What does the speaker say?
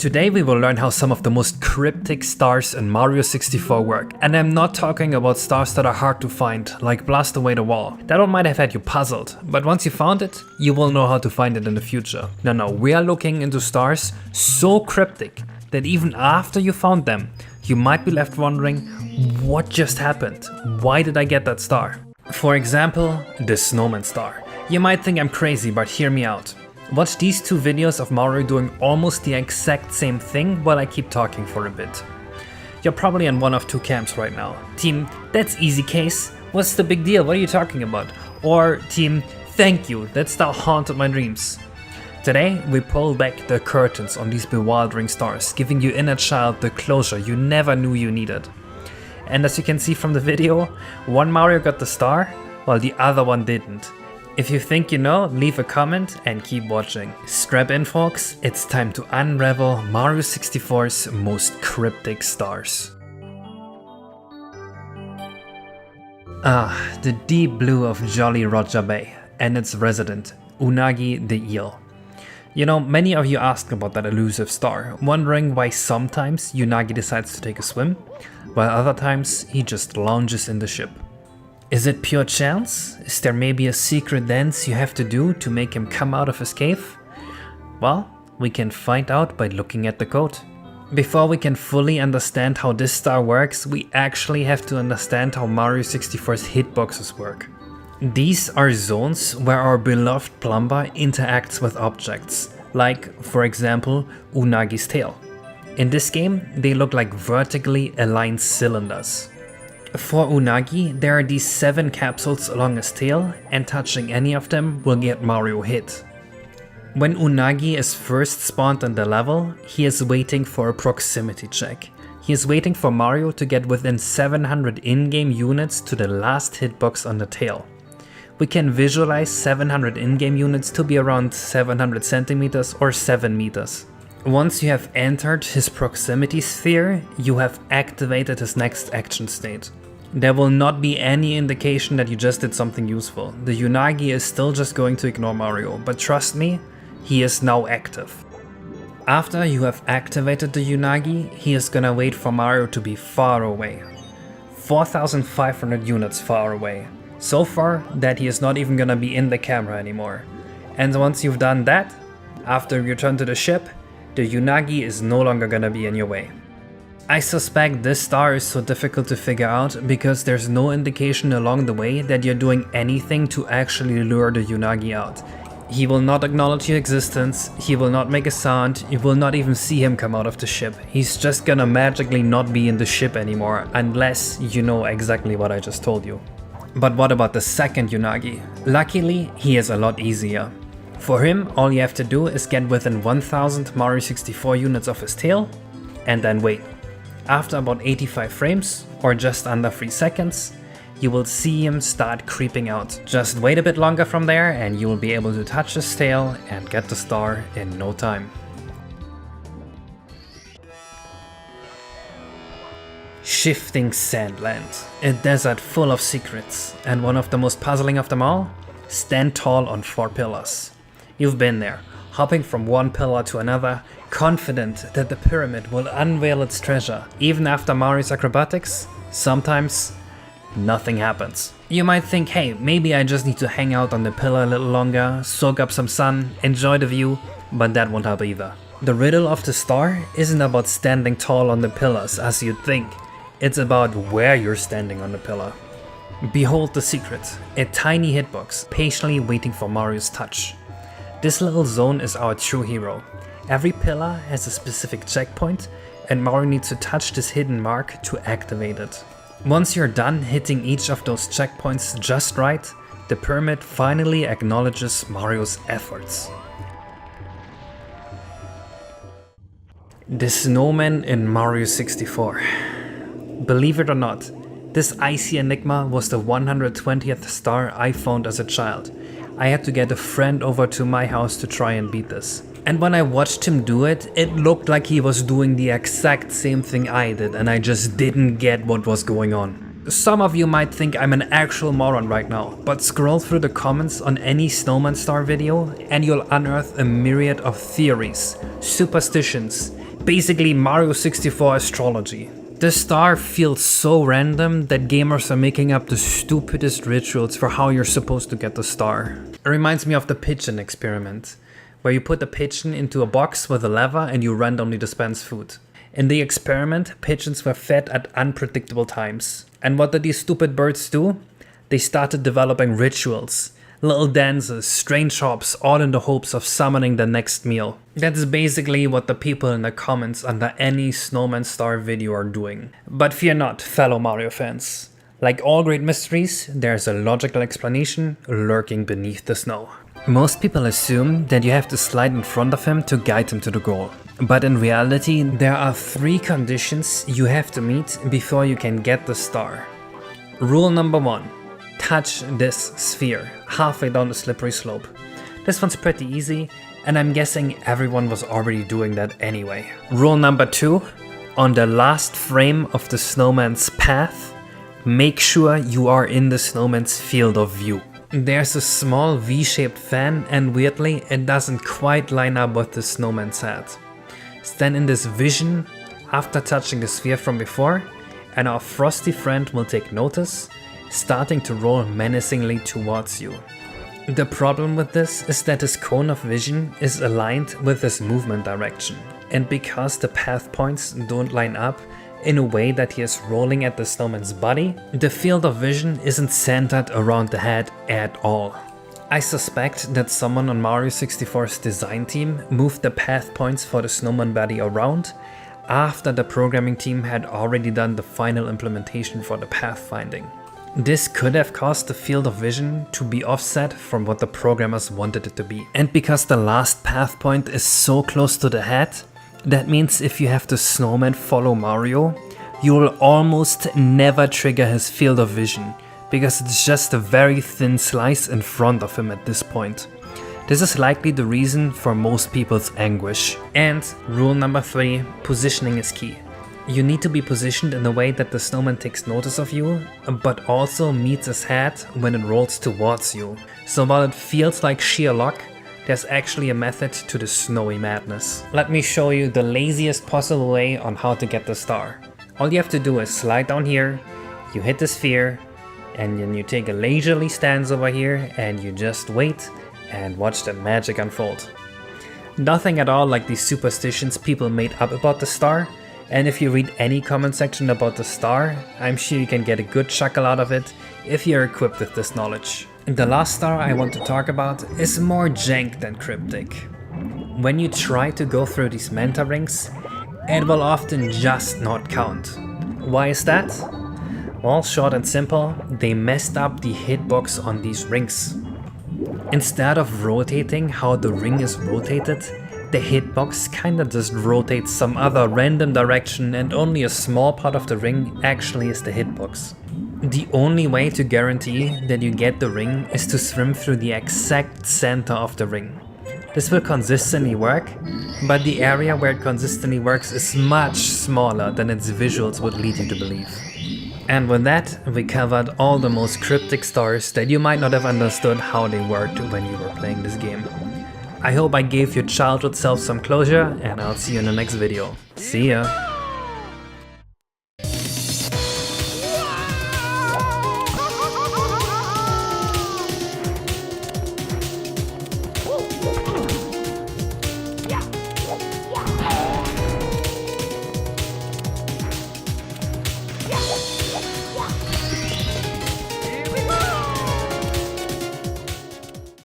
Today we will learn how some of the most cryptic stars in Mario 64 work, and I'm not talking about stars that are hard to find, like Blast Away the Wall. That one might have had you puzzled, but once you found it, you will know how to find it in the future. No, we are looking into stars so cryptic that even after you found them, you might be left wondering, what just happened? Why did I get that star? For example, the Snowman star. You might think I'm crazy, but hear me out. Watch these two videos of Mario doing almost the exact same thing while I keep talking for a bit. You're probably in one of two camps right now. Team, that's easy, Kaze. What's the big deal? What are you talking about? Or team, thank you, that star haunted my dreams. Today, we pull back the curtains on these bewildering stars, giving your inner child the closure you never knew you needed. And as you can see from the video, one Mario got the star, while the other one didn't. If you think you know, leave a comment and keep watching. Strap in, folks, it's time to unravel Mario 64's most cryptic stars. The deep blue of Jolly Roger Bay and its resident, Unagi the eel. You know, many of you asked about that elusive star, wondering why sometimes Unagi decides to take a swim, while other times he just lounges in the ship. Is it pure chance? Is there maybe a secret dance you have to do to make him come out of his cave? Well, we can find out by looking at the code. Before we can fully understand how this star works, we actually have to understand how Mario 64's hitboxes work. These are zones where our beloved plumber interacts with objects, like, for example, Unagi's tail. In this game, they look like vertically aligned cylinders. For Unagi, there are these 7 capsules along his tail, and touching any of them will get Mario hit. When Unagi is first spawned in the level, he is waiting for a proximity check. He is waiting for Mario to get within 700 in-game units to the last hitbox on the tail. We can visualize 700 in-game units to be around 700 centimeters or 7 meters. Once you have entered his proximity sphere, you have activated his next action state. There will not be any indication that you just did something useful. The Unagi is still just going to ignore Mario, but trust me, he is now active. After you have activated the Unagi, he is gonna wait for Mario to be far away. 4,500 units far away. So far that he is not even gonna be in the camera anymore. And once you've done that, after you return to the ship, the Unagi is no longer gonna be in your way. I suspect this star is so difficult to figure out because there's no indication along the way that you're doing anything to actually lure the Unagi out. He will not acknowledge your existence, he will not make a sound, you will not even see him come out of the ship. He's just gonna magically not be in the ship anymore unless you know exactly what I just told you. But what about the second Unagi? Luckily, he is a lot easier. For him, all you have to do is get within 1000 Mario 64 units of his tail, and then wait. After about 85 frames, or just under 3 seconds, you will see him start creeping out. Just wait a bit longer from there and you will be able to touch his tail and get the star in no time. Shifting Sandland, a desert full of secrets, and one of the most puzzling of them all? Stand tall on 4 pillars. You've been there, hopping from one pillar to another, confident that the pyramid will unveil its treasure. Even after Mario's acrobatics, sometimes nothing happens. You might think, hey, maybe I just need to hang out on the pillar a little longer, soak up some sun, enjoy the view, but that won't help either. The riddle of the star isn't about standing tall on the pillars as you'd think. It's about where you're standing on the pillar. Behold the secret, a tiny hitbox, patiently waiting for Mario's touch. This little zone is our true hero. Every pillar has a specific checkpoint, and Mario needs to touch this hidden mark to activate it. Once you're done hitting each of those checkpoints just right, the pyramid finally acknowledges Mario's efforts. The snowman in Mario 64. Believe it or not, this icy enigma was the 120th star I found as a child. I had to get a friend over to my house to try and beat this. And when I watched him do it, it looked like he was doing the exact same thing I did and I just didn't get what was going on. Some of you might think I'm an actual moron right now, but scroll through the comments on any Snowman Star video and you'll unearth a myriad of theories, superstitions, Basically Mario 64 astrology. The star feels so random that gamers are making up the stupidest rituals for how you're supposed to get the star. It reminds me of the pigeon experiment, where you put the pigeon into a box with a lever and you randomly dispense food. In the experiment, pigeons were fed at unpredictable times. And what did these stupid birds do? They started developing rituals, little dances, strange hops, all in the hopes of summoning the next meal. That's basically what the people in the comments under any Snowman Star video are doing. But fear not, fellow Mario fans. Like all great mysteries, there's a logical explanation lurking beneath the snow. Most people assume that you have to slide in front of him to guide him to the goal. But in reality, there are 3 conditions you have to meet before you can get the star. Rule number 1. Touch this sphere, halfway down the slippery slope. This one's pretty easy, and I'm guessing everyone was already doing that anyway. Rule number 2. On the last frame of the snowman's path, make sure you are in the snowman's field of view. There's a small V-shaped fan, and weirdly, it doesn't quite line up with the snowman's head. Stand in this vision after touching the sphere from before, and our frosty friend will take notice, starting to roll menacingly towards you. The problem with this is that his cone of vision is aligned with his movement direction, and because the path points don't line up in a way that he is rolling at the snowman's body, the field of vision isn't centered around the head at all. I suspect that someone on Mario 64's design team moved the path points for the snowman body around after the programming team had already done the final implementation for the pathfinding. This could have caused the field of vision to be offset from what the programmers wanted it to be. And because the last path point is so close to the head, that means if you have the snowman follow Mario, you will almost never trigger his field of vision, because it's just a very thin slice in front of him at this point. This is likely the reason for most people's anguish. And rule number 3, positioning is key. You need to be positioned in a way that the snowman takes notice of you, but also meets his head when it rolls towards you. So while it feels like sheer luck, there's actually a method to the snowy madness. Let me show you the laziest possible way on how to get the star. All you have to do is slide down here, you hit the sphere, and then you take a leisurely stance over here and you just wait and watch the magic unfold. Nothing at all like these superstitions people made up about the star, and if you read any comment section about the star, I'm sure you can get a good chuckle out of it if you're equipped with this knowledge. The last star I want to talk about is more jank than Cryptic. When you try to go through these Manta rings, it will often just not count. Why is that? Well, short and simple, they messed up the hitbox on these rings. Instead of rotating how the ring is rotated, the hitbox kinda just rotates some other random direction, and only a small part of the ring actually is the hitbox. The only way to guarantee that you get the ring is to swim through the exact center of the ring. This will consistently work, but the area where it consistently works is much smaller than its visuals would lead you to believe. And with that, we covered all the most cryptic stars that you might not have understood how they worked when you were playing this game. I hope I gave your childhood self some closure, and I'll see you in the next video. See ya!